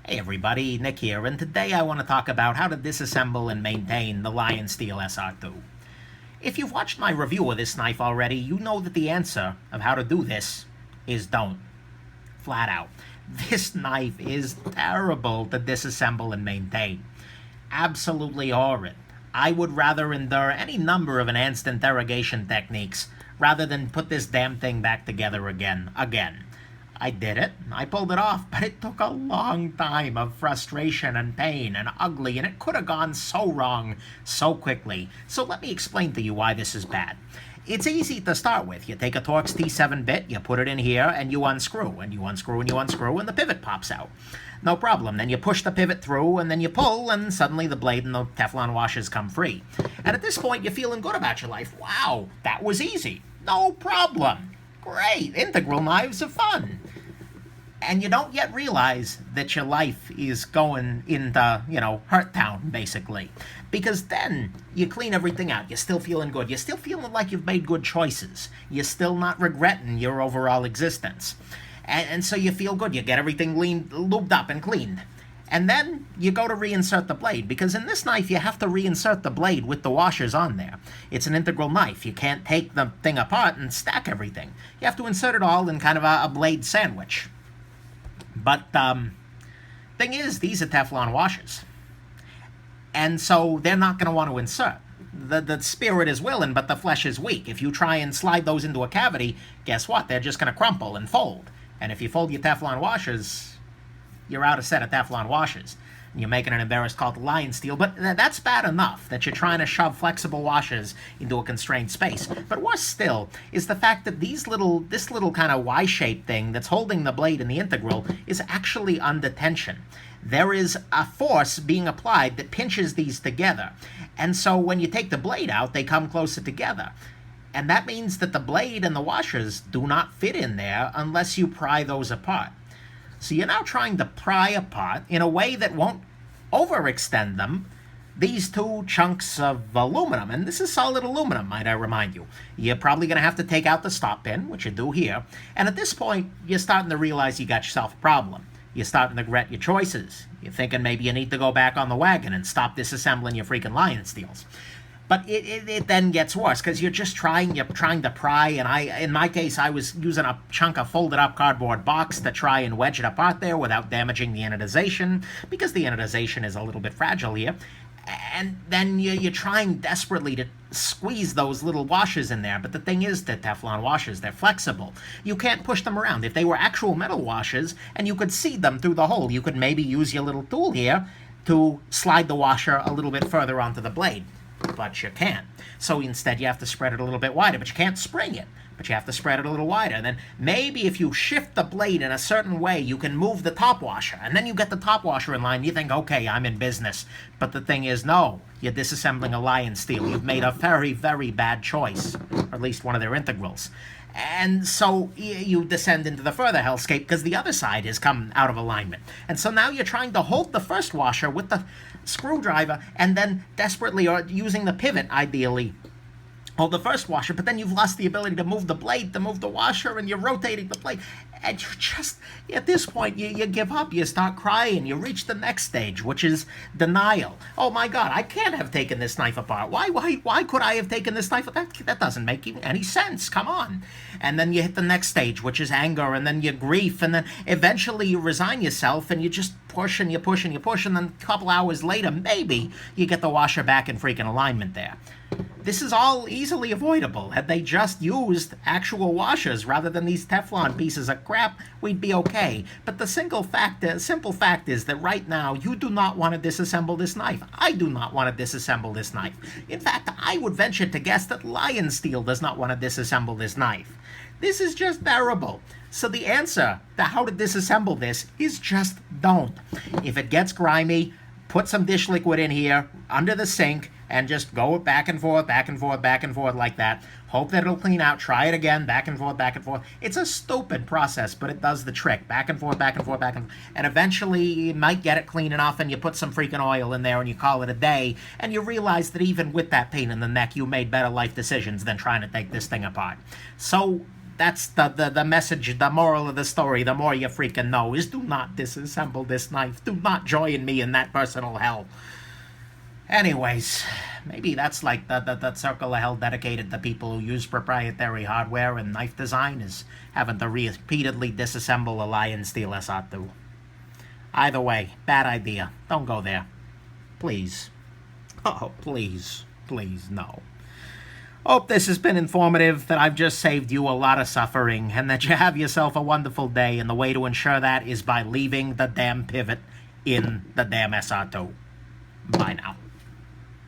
Hey everybody, Nick here, and today I want to talk about how to disassemble and maintain the Lionsteel SR2. If you've watched my review of this knife already, you know that the answer of how to do this is don't. Flat out. This knife is terrible to disassemble and maintain. Absolutely horrid. I would rather endure any number of enhanced interrogation techniques rather than put this damn thing back together again. I did it. I pulled it off, but it took a long time of frustration and pain and ugly, and it could have gone so wrong so quickly. So let me explain to you why this is bad. It's easy to start with. You take a Torx T7 bit, you put it in here, and you unscrew, and you unscrew, and you unscrew, and the pivot pops out. No problem. Then you push the pivot through, and then you pull, and suddenly the blade and the Teflon washers come free. And at this point, you're feeling good about your life. Wow, that was easy. No problem. Great. Integral knives are fun. And you don't yet realize that your life is going into, hurt town, basically. Because then you clean everything out. You're still feeling good. You're still feeling like you've made good choices. You're still not regretting your overall existence. And so you feel good. You get everything lubed up and cleaned. And then you go to reinsert the blade, because in this knife you have to reinsert the blade with the washers on there. It's an integral knife. You can't take the thing apart and stack everything. You have to insert it all in kind of a blade sandwich. But thing is, these are Teflon washers. And so they're not going to want to insert. The spirit is willing, but the flesh is weak. If you try and slide those into a cavity, guess what? They're just going to crumple and fold. And if you fold your Teflon washers, you're out a set of Teflon washers. You're making an embarrassed call to Lionsteel, but that's bad enough that you're trying to shove flexible washers into a constrained space. But worse still is the fact that this little kind of Y-shaped thing that's holding the blade in the integral is actually under tension. There is a force being applied that pinches these together. And so when you take the blade out, they come closer together. And that means that the blade and the washers do not fit in there unless you pry those apart. So you're now trying to pry apart, in a way that won't overextend them, these two chunks of aluminum. And this is solid aluminum, might I remind you. You're probably going to have to take out the stop pin, which you do here. And at this point, you're starting to realize you got yourself a problem. You're starting to regret your choices. You're thinking maybe you need to go back on the wagon and stop disassembling your freaking Lionsteels. But it then gets worse, because you're trying to pry, and in my case, I was using a chunk of folded up cardboard box to try and wedge it apart there without damaging the anodization, because the anodization is a little bit fragile here. And then you're trying desperately to squeeze those little washers in there, but the thing is that Teflon washers, they're flexible. You can't push them around. If they were actual metal washers, and you could see them through the hole, you could maybe use your little tool here to slide the washer a little bit further onto the blade. But you can't. So instead you have to spread it a little bit wider, but you can't spring it. But you have to spread it a little wider. And then maybe if you shift the blade in a certain way, you can move the top washer. And then you get the top washer in line. You think, okay, I'm in business. But the thing is, no. You're disassembling a Lionsteel. You've made a very, very bad choice. Or at least one of their integrals. And so you descend into the further hellscape because the other side has come out of alignment. And so now you're trying to hold the first washer with the screwdriver and then desperately, or using the pivot ideally, hold the first washer, but then you've lost the ability to move the blade, to move the washer, and you're rotating the blade. And you're just, at this point, you give up. You start crying. You reach the next stage, which is denial. Oh, my God, I can't have taken this knife apart. Why could I have taken this knife apart? That doesn't make any sense. Come on. And then you hit the next stage, which is anger, and then your grief, and then eventually you resign yourself, and you just push, and you push, and you push, and then a couple hours later, maybe, you get the washer back in freaking alignment there. This is all easily avoidable. Had they just used actual washers rather than these Teflon pieces of crap, we'd be okay. But the simple fact is that right now, you do not want to disassemble this knife. I do not want to disassemble this knife. In fact, I would venture to guess that Lionsteel does not want to disassemble this knife. This is just terrible. So the answer to how to disassemble this is just don't. If it gets grimy, put some dish liquid in here, under the sink, and just go back and forth, back and forth, back and forth like that. Hope that it'll clean out. Try it again, back and forth, back and forth. It's a stupid process, but it does the trick. Back and forth, back and forth, back and forth. And eventually you might get it clean enough and you put some freaking oil in there and you call it a day. And you realize that even with that pain in the neck, you made better life decisions than trying to take this thing apart. So That's the message, the moral of the story. The more you freaking know is do not disassemble this knife. Do not join me in that personal hell. Anyways, maybe that's like the circle of hell dedicated to people who use proprietary hardware and knife design is having to repeatedly disassemble a Lionsteel SR2. Either way, bad idea. Don't go there. Please. Oh, please. Please, no. Hope this has been informative, that I've just saved you a lot of suffering, and that you have yourself a wonderful day, and the way to ensure that is by leaving the damn pivot in the damn SR2. Bye now.